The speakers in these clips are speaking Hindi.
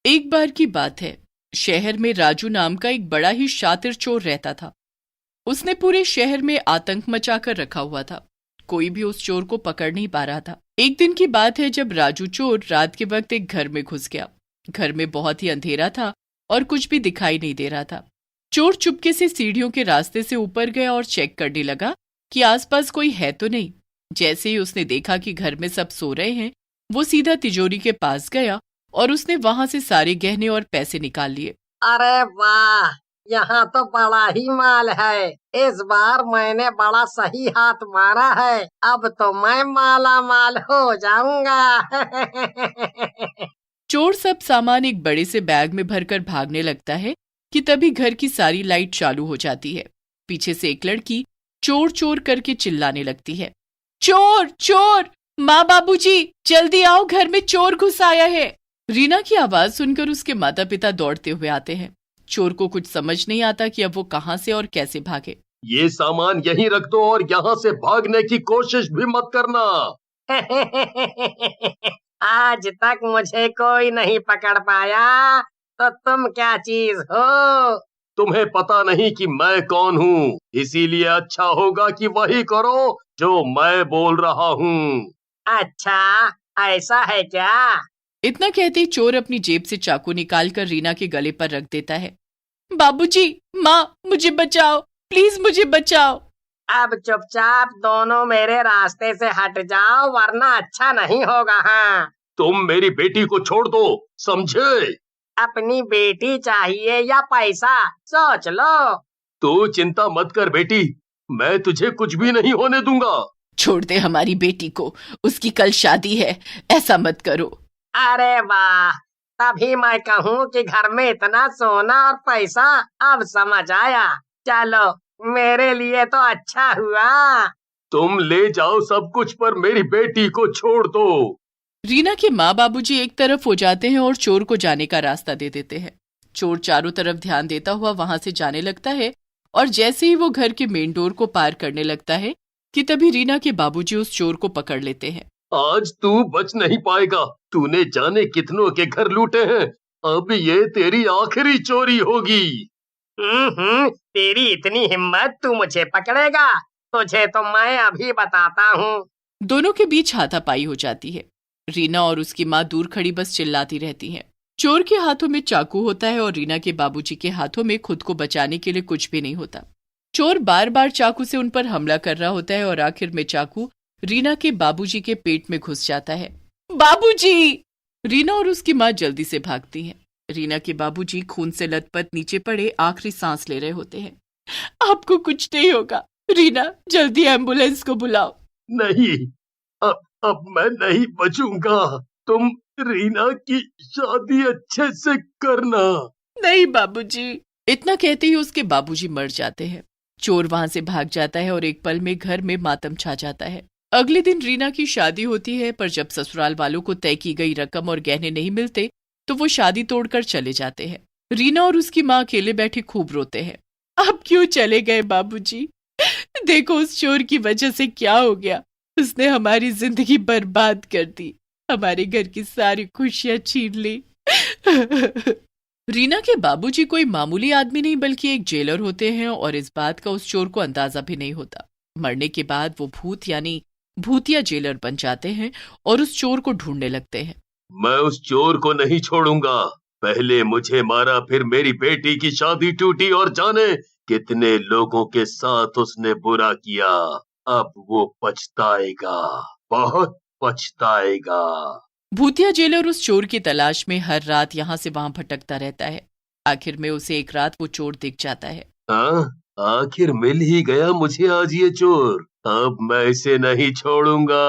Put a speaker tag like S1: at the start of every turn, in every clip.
S1: एक बार की बात है, शहर में राजू नाम का एक बड़ा ही शातिर चोर रहता था। उसने पूरे शहर में आतंक मचाकर रखा हुआ था। कोई भी उस चोर को पकड़ नहीं पा रहा था। एक दिन की बात है जब राजू चोर रात के वक्त एक घर में घुस गया। घर में बहुत ही अंधेरा था और कुछ भी दिखाई नहीं दे रहा था। चोर चुपके से सीढ़ियों के रास्ते से ऊपर गया और चेक करने लगा कि आसपास कोई है तो नहीं। जैसे ही उसने देखा कि घर में सब सो रहे हैं, वो सीधा तिजोरी के पास गया और उसने वहां से सारे गहने और पैसे निकाल लिए।
S2: अरे वाह, यहाँ तो बड़ा ही माल है। इस बार मैंने बड़ा सही हाथ मारा है। अब तो मैं माला माल हो जाऊंगा।
S1: चोर सब सामान एक बड़े से बैग में भरकर भागने लगता है कि तभी घर की सारी लाइट चालू हो जाती है। पीछे से एक लड़की चोर चोर करके चिल्लाने लगती है, चोर चोर, माँ बाबूजी जल्दी आओ, घर में चोर घुस आया है। रीना की आवाज सुनकर उसके माता पिता दौड़ते हुए आते हैं। चोर को कुछ समझ नहीं आता कि अब वो कहां से और कैसे भागे।
S3: ये सामान यहीं रख दो और यहाँ से भागने की कोशिश भी मत करना।
S2: आज तक मुझे कोई नहीं पकड़ पाया, तो तुम क्या चीज हो?
S3: तुम्हें पता नहीं कि मैं कौन हूँ, इसीलिए अच्छा होगा कि वही करो जो मैं बोल रहा हूँ।
S2: अच्छा, ऐसा है क्या?
S1: इतना कहते ही चोर अपनी जेब से चाकू निकालकर रीना के गले पर रख देता है। बाबूजी, माँ, मुझे बचाओ, प्लीज मुझे बचाओ।
S2: अब चुपचाप दोनों मेरे रास्ते से हट जाओ, वरना अच्छा नहीं होगा। हाँ,
S3: तुम मेरी बेटी को छोड़ दो, समझे?
S2: अपनी बेटी चाहिए या पैसा, सोच लो।
S3: तू चिंता मत कर बेटी, मैं तुझे कुछ भी नहीं होने दूंगा।
S1: छोड़ दे हमारी बेटी को, उसकी कल शादी है, ऐसा मत करो।
S2: अरे वाह, तभी मैं कहूँ कि घर में इतना सोना और पैसा, अब समझ आया। चलो, मेरे लिए तो अच्छा हुआ।
S3: तुम ले जाओ सब कुछ, पर मेरी बेटी को छोड़ दो।
S1: रीना के माँ बाबूजी एक तरफ हो जाते हैं और चोर को जाने का रास्ता दे देते हैं। चोर चारों तरफ ध्यान देता हुआ वहां से जाने लगता है और जैसे ही वो घर के मेन डोर को पार करने लगता है कि तभी रीना के बाबूजी उस चोर को पकड़ लेते हैं।
S3: आज तू बच नहीं पाएगा, तूने जाने कितनों के घर लूटे हैं, अब ये तेरी आखिरी चोरी होगी।
S2: तेरी इतनी हिम्मत, तू मुझे पकड़ेगा? तुझे तो मैं अभी बताता हूँ।
S1: दोनों के बीच हाथापाई हो जाती है। रीना और उसकी माँ दूर खड़ी बस चिल्लाती रहती हैं। चोर के हाथों में चाकू होता है और रीना के बाबूजी के हाथों में खुद को बचाने के लिए कुछ भी नहीं होता। चोर बार बार चाकू से उन पर हमला कर रहा होता है और आखिर में चाकू रीना के बाबूजी के पेट में घुस जाता है। बाबूजी! रीना और उसकी माँ जल्दी से भागती हैं। रीना के बाबूजी खून से लथपथ नीचे पड़े आखिरी सांस ले रहे होते हैं। आपको कुछ नहीं होगा, रीना, जल्दी एम्बुलेंस को बुलाओ।
S3: नहीं, अब मैं नहीं बचूंगा। तुम रीना की शादी अच्छे से करना।
S1: नहीं बाबूजी। इतना कहते ही उसके बाबूजी मर जाते हैं। चोर वहां से भाग जाता है और एक पल में घर में मातम छा जाता है। अगले दिन रीना की शादी होती है, पर जब ससुराल वालों को तय की गई रकम और गहने नहीं मिलते तो वो शादी तोड़कर चले जाते हैं। रीना और उसकी माँ अकेले बैठे खूब रोते हैं। अब क्यों चले गए बाबूजी? देखो उस चोर की वजह से क्या हो गया। उसने हमारी जिंदगी बर्बाद कर दी, हमारे घर की सारी खुशियां छीन ली। रीना के बाबूजी कोई मामूली आदमी नहीं बल्कि एक जेलर होते हैं और इस बात का उस चोर को अंदाजा भी नहीं होता। मरने के बाद वो भूत यानी भूतिया जेलर बन जाते हैं और उस चोर को ढूंढने लगते हैं।
S3: मैं उस चोर को नहीं छोड़ूंगा। पहले मुझे मारा, फिर मेरी बेटी की शादी टूटी और जाने कितने लोगों के साथ उसने बुरा किया। अब वो पछताएगा, बहुत पछताएगा।
S1: भूतिया जेलर उस चोर की तलाश में हर रात यहाँ से वहां भटकता रहता है। आखिर में उसे एक रात वो चोर दिख जाता है।
S3: हाँ, आखिर मिल ही गया मुझे आज ये चोर। अब मैं इसे नहीं छोड़ूंगा।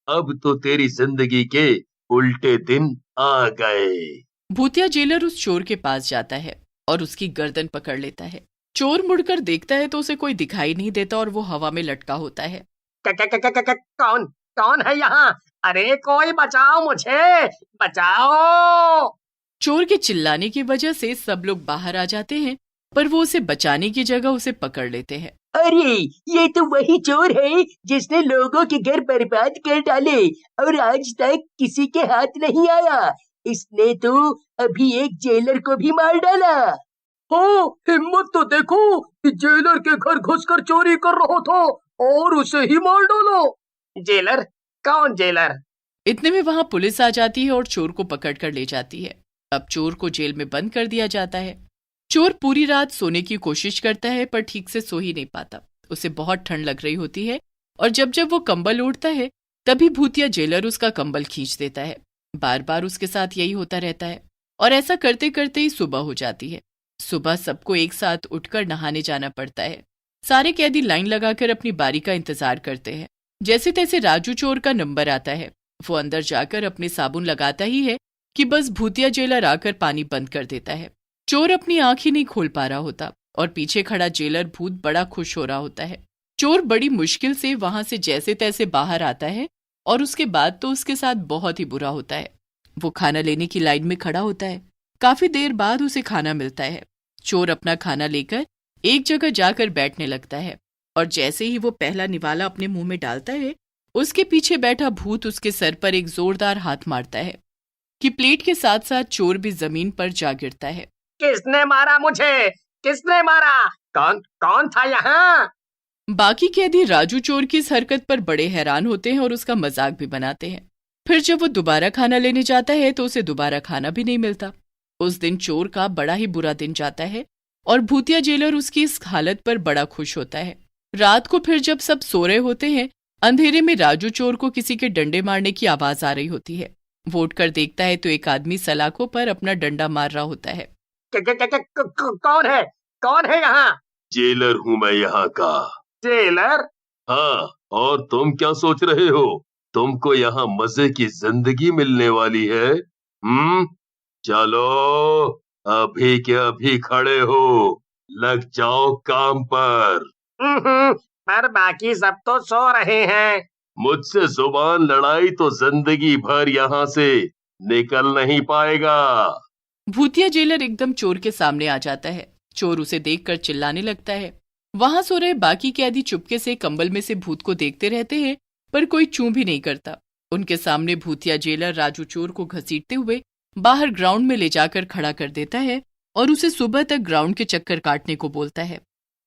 S3: अब तो तेरी जिंदगी के उल्टे दिन आ गए।
S1: भूतिया जेलर उस चोर के पास जाता है और उसकी गर्दन पकड़ लेता है। चोर मुड़कर देखता है तो उसे कोई दिखाई नहीं देता और वो हवा में लटका होता है।
S2: कौन कौन है यहाँ? अरे कोई बचाओ मुझे, बचाओ!
S1: चोर के चिल्लाने की वजह से सब लोग बाहर आ जाते हैं, पर वो उसे बचाने की जगह उसे पकड़ लेते हैं।
S4: अरे ये तो वही चोर है जिसने लोगों के घर बर्बाद कर डाले और आज तक किसी के हाथ नहीं आया। इसने तो अभी एक जेलर को भी मार डाला।
S5: हाँ, हिम्मत तो देखो कि जेलर के घर घुसकर चोरी कर रहा था और उसे ही मार डाला।
S2: जेलर? कौन जेलर?
S1: इतने में वहां पुलिस आ जाती है और चोर को पकड़ कर ले जाती है। अब चोर को जेल में बंद कर दिया जाता है। चोर पूरी रात सोने की कोशिश करता है पर ठीक से सो ही नहीं पाता। उसे बहुत ठंड लग रही होती है और जब जब वो कंबल ओढ़ता है तभी भूतिया जेलर उसका कंबल खींच देता है। बार बार उसके साथ यही होता रहता है और ऐसा करते करते ही सुबह हो जाती है। सुबह सबको एक साथ उठकर नहाने जाना पड़ता है। सारे कैदी लाइन लगाकर अपनी बारी का इंतजार करते हैं। जैसे तैसे राजू चोर का नंबर आता है। वो अंदर जाकर अपने साबुन लगाता ही है कि बस भूतिया जेलर आकर पानी बंद कर देता है। चोर अपनी आंख ही नहीं खोल पा रहा होता और पीछे खड़ा जेलर भूत बड़ा खुश हो रहा होता है। चोर बड़ी मुश्किल से वहां से जैसे तैसे बाहर आता है और उसके बाद तो उसके साथ बहुत ही बुरा होता है। वो खाना लेने की लाइन में खड़ा होता है। काफी देर बाद उसे खाना मिलता है। चोर अपना खाना लेकर एक जगह जाकर बैठने लगता है और जैसे ही वो पहला निवाला अपने मुंह में डालता है उसके पीछे बैठा भूत उसके सर पर एक जोरदार हाथ मारता है कि प्लेट के साथ साथ चोर भी जमीन पर जा गिरता है।
S2: किसने मारा मुझे? किसने मारा? कौन कौन था यहाँ?
S1: बाकी कैदी राजू चोर की इस हरकत पर बड़े हैरान होते हैं और उसका मजाक भी बनाते हैं। फिर जब वो दोबारा खाना लेने जाता है तो उसे दोबारा खाना भी नहीं मिलता। उस दिन चोर का बड़ा ही बुरा दिन जाता है और भूतिया जेलर उसकी इस हालत पर बड़ा खुश होता है। रात को फिर जब सब सो रहे होते हैं अंधेरे में राजू चोर को किसी के डंडे मारने की आवाज आ रही होती है। वो उठकर देखता है तो एक आदमी सलाखों पर अपना डंडा मार रहा होता है।
S2: कौन है? कौन है यहाँ?
S3: जेलर हूँ मैं यहाँ का।
S2: जेलर?
S3: हाँ, और तुम क्या सोच रहे हो? तुमको यहाँ मजे की जिंदगी मिलने वाली है? चलो अभी के अभी खड़े हो, लग जाओ काम पर।
S2: पर बाकी सब तो सो रहे हैं।
S3: मुझसे जुबान लड़ाई तो जिंदगी भर यहाँ से निकल नहीं पाएगा।
S1: भूतिया जेलर एकदम चोर के सामने आ जाता है। चोर उसे देखकर चिल्लाने लगता है। वहां सो रहे बाकी कैदी चुपके से कंबल में से भूत को देखते रहते हैं पर कोई चूं भी नहीं करता। उनके सामने भूतिया जेलर राजू चोर को घसीटते हुए बाहर ग्राउंड में ले जाकर खड़ा कर देता है और उसे सुबह तक ग्राउंड के चक्कर काटने को बोलता है।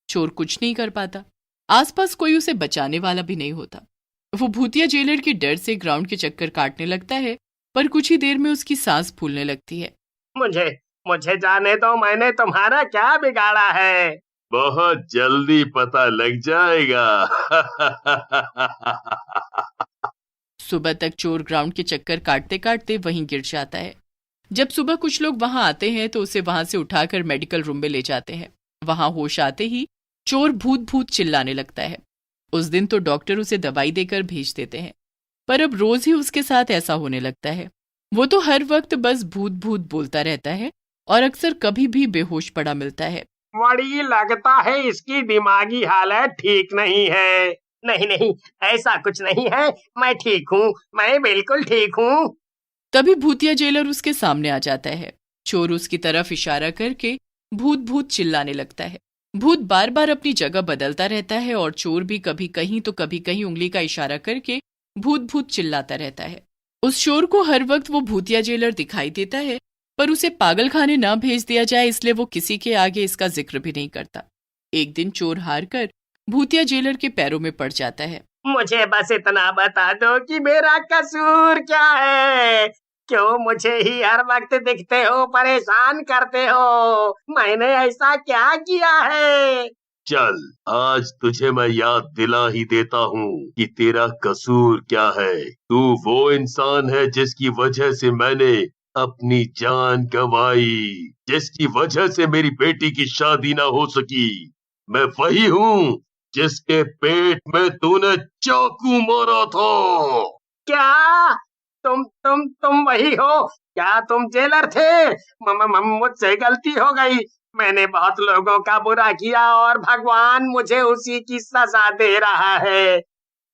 S1: चोर कुछ नहीं कर पाता। आसपास कोई उसे बचाने वाला भी नहीं होता। वो भूतिया जेलर के डर से ग्राउंड के चक्कर काटने लगता है पर कुछ ही देर में उसकी सांस फूलने लगती है।
S2: मुझे जाने दो, मैंने तुम्हारा क्या बिगाड़ा है?
S3: बहुत जल्दी पता लग जाएगा।
S1: सुबह तक चोर ग्राउंड के चक्कर काटते काटते वहीं गिर जाता है। जब सुबह कुछ लोग वहां आते हैं तो उसे वहां से उठाकर मेडिकल रूम में ले जाते हैं। वहां होश आते ही चोर भूत भूत चिल्लाने लगता है। उस दिन तो डॉक्टर उसे दवाई देकर भेज देते हैं पर अब रोज ही उसके साथ ऐसा होने लगता है। वो तो हर वक्त बस भूत भूत बोलता रहता है और अक्सर कभी भी बेहोश पड़ा मिलता है।
S2: बड़ी लगता है इसकी दिमागी हालत ठीक नहीं है। नहीं, ऐसा कुछ नहीं है, मैं ठीक हूँ, मैं बिल्कुल ठीक हूँ।
S1: तभी भूतिया जेलर उसके सामने आ जाता है। चोर उसकी तरफ इशारा करके भूत भूत चिल्लाने लगता है। भूत बार बार अपनी जगह बदलता रहता है और चोर भी कभी कहीं तो कभी कहीं उंगली का इशारा करके भूत भूत चिल्लाता रहता है। उस चोर को हर वक्त वो भूतिया जेलर दिखाई देता है पर उसे पागल खाने न भेज दिया जाए इसलिए वो किसी के आगे इसका जिक्र भी नहीं करता। एक दिन चोर हार कर भूतिया जेलर के पैरों में पड़ जाता है।
S2: मुझे बस इतना बता दो कि मेरा कसूर क्या है? क्यों मुझे ही हर वक्त दिखते हो, परेशान करते हो? मैंने ऐसा क्या किया है?
S3: चल, आज तुझे मैं याद दिला ही देता हूँ कि तेरा कसूर क्या है। तू वो इंसान है जिसकी वजह से मैंने अपनी जान गंवाई, जिसकी वजह से मेरी बेटी की शादी ना हो सकी। मैं वही हूँ जिसके पेट में तूने चाकू मारा था।
S2: क्या तुम वही हो? क्या तुम जेलर थे? मुझसे गलती हो गई। मैंने बहुत लोगों का बुरा किया और भगवान मुझे उसी की सजा दे रहा है।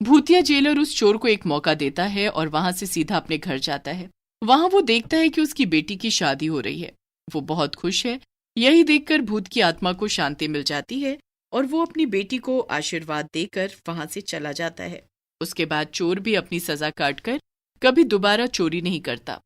S1: भूतिया जेलर उस चोर को एक मौका देता है और वहां से सीधा अपने घर जाता है। वहां वो देखता है कि उसकी बेटी की शादी हो रही है। वो बहुत खुश है। यही देखकर भूत की आत्मा को शांति मिल जाती है और वो अपनी बेटी को आशीर्वाद देकर वहां से चला जाता है। उसके बाद चोर भी अपनी सजा काटकर कभी दोबारा चोरी नहीं करता।